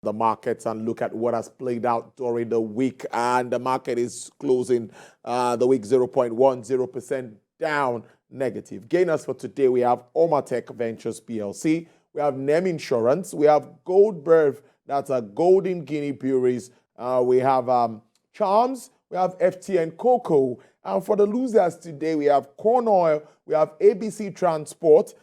the markets and look at what has played out during the week. And the market is closing the week 0.10% down negative. Gainers for today, we have Omatech Ventures PLC, we have NEM Insurance, we have Goldberg, that's a Golden Guinea Breweries, we have Charms, we have FTN Cocoa. And for the losers today, we have Corn Oil, we have ABC Transport,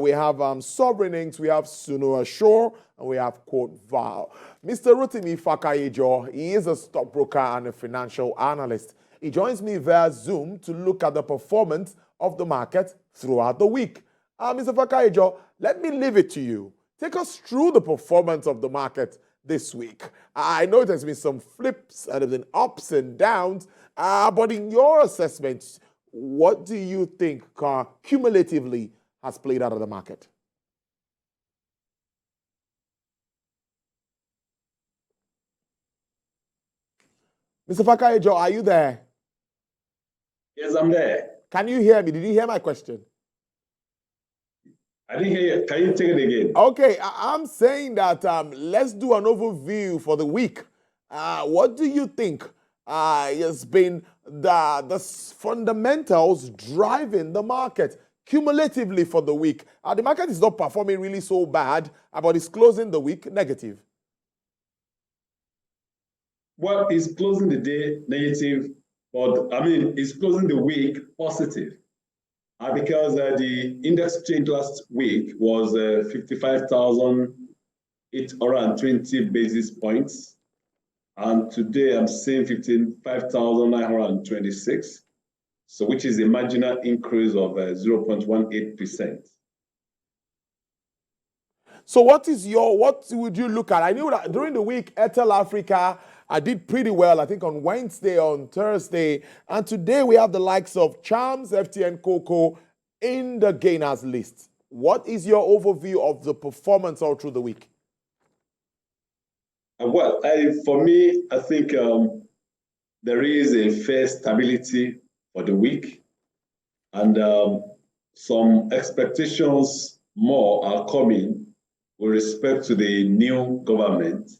we have Sovereign Inc., we have Sunua Shore, and we have Quote Val. Mr. Rotimi Fakayejo, he is a stockbroker and a financial analyst. He joins me via Zoom to look at the performance of the market throughout the week. Mr. Fakayejo, let me leave it to you. Take us through the performance of the market this week. I know there's been some flips and there's been ups and downs, but in your assessment, what do you think cumulatively has played out of the market? Mr. Fakayejo, are you there? Yes, I'm there. Can you hear me? Did you hear my question? I didn't hear you. Can you take it again? Okay, I'm saying that let's do an overview for the week. What do you think has been the fundamentals driving the market cumulatively for the week? The market is not performing really so bad, but it's closing the week negative. Well, it's closing the day negative, but it's closing the week positive. Because the index change last week was 55,820 basis points. And today I'm seeing 55,926. So which is a marginal increase of 0.18%. So what would you look at? I knew that during the week, Airtel Africa, I did pretty well, I think on Wednesday, on Thursday. And today we have the likes of Charms, FTN Cocoa in the gainers list. What is your overview of the performance all through the week? Well, for me, I think there is a fair stability for the week. And some expectations more are coming with respect to the new government.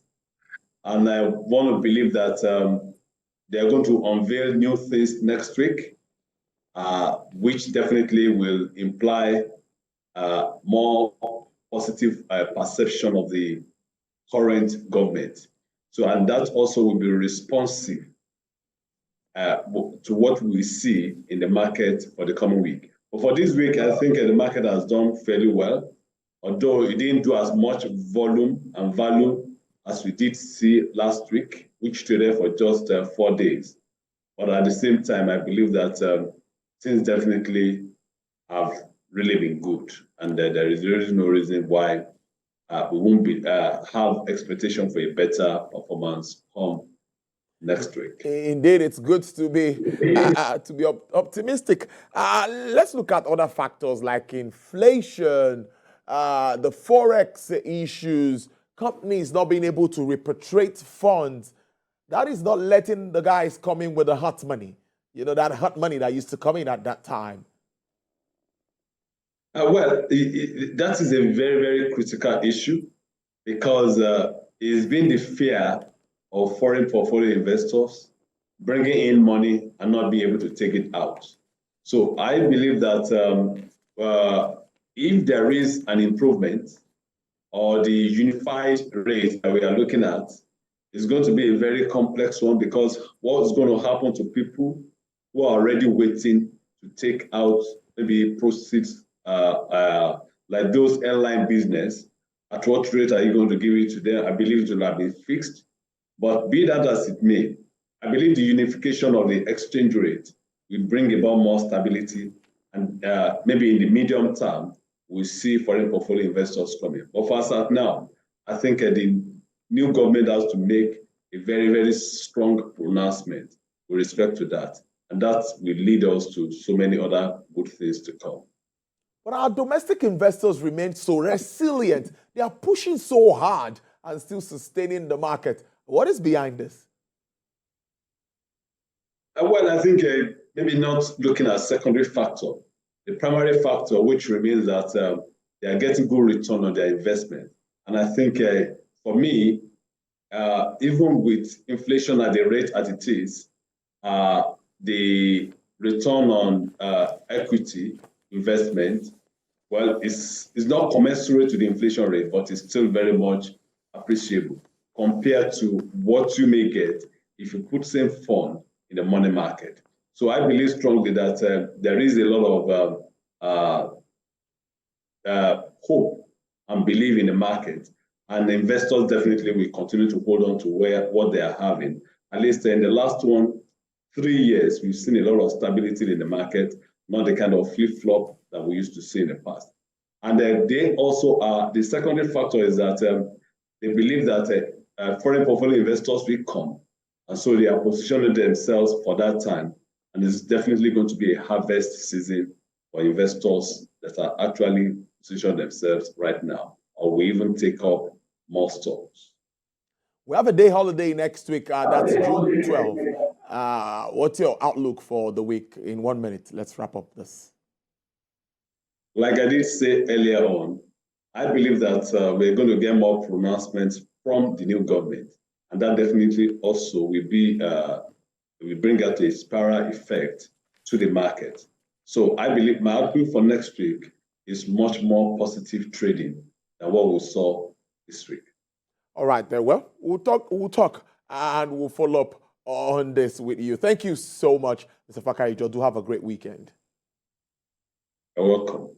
And I want to believe that they're going to unveil new things next week, which definitely will imply more positive perception of the current government. So, and that also will be responsive to what we see in the market for the coming week. But for this week, I think the market has done fairly well, although it didn't do as much volume and value as we did see last week, which traded for just 4 days. But at the same time, I believe that things definitely have really been good, and there is really no reason why we won't have expectation for a better performance come next week. Indeed, it's good to be optimistic. Let's look at other factors like inflation, the forex issues, companies not being able to repatriate funds. That is not letting the guys come in with the hot money. You know, that hot money that used to come in at that time. Well, that is a very, very critical issue because it's been the fear of foreign portfolio investors bringing in money and not being able to take it out. So I believe that if there is an improvement or the unified rate that we are looking at, is going to be a very complex one, because what's going to happen to people who are already waiting to take out maybe proceeds, like those airline business, at what rate are you going to give it to them? I believe it will have been fixed. But be that as it may, I believe the unification of the exchange rate will bring about more stability, and maybe in the medium term, we'll see foreign portfolio investors coming. But for us at now, I think the new government has to make a very, very strong pronouncement with respect to that. And that will lead us to so many other good things to come. But our domestic investors remain so resilient. They are pushing so hard and still sustaining the market. What is behind this? Well, I think maybe not looking at secondary factor. The primary factor, which remains that they are getting good return on their investment. And I think for me, even with inflation at the rate as it is, the return on equity investment, well, it's not commensurate to the inflation rate, but it's still very much appreciable compared to what you may get if you put same fund in the money market. So I believe strongly that there is a lot of hope and belief in the market, and the investors definitely will continue to hold on to what they are having. At least in the last 3 years, we've seen a lot of stability in the market, not the kind of flip-flop that we used to see in the past. And they also are, the secondary factor is that they believe that foreign portfolio investors will come. And so they are positioning themselves for that time. And it's definitely going to be a harvest season for investors that are actually positioning themselves right now, or we even take up more stocks. We have a day holiday next week. That's June 12th. What's your outlook for the week in 1 minute? Let's wrap up this. Like I did say earlier on, I believe that we're going to get more pronouncements from the new government. And that definitely also will bring out a spiral effect to the market. So I believe my outlook for next week is much more positive trading than what we saw this week. All right, then. Well, we'll talk, and we'll follow up on this with you. Thank you so much, Mr. Fakayejo. Do have a great weekend. You're welcome.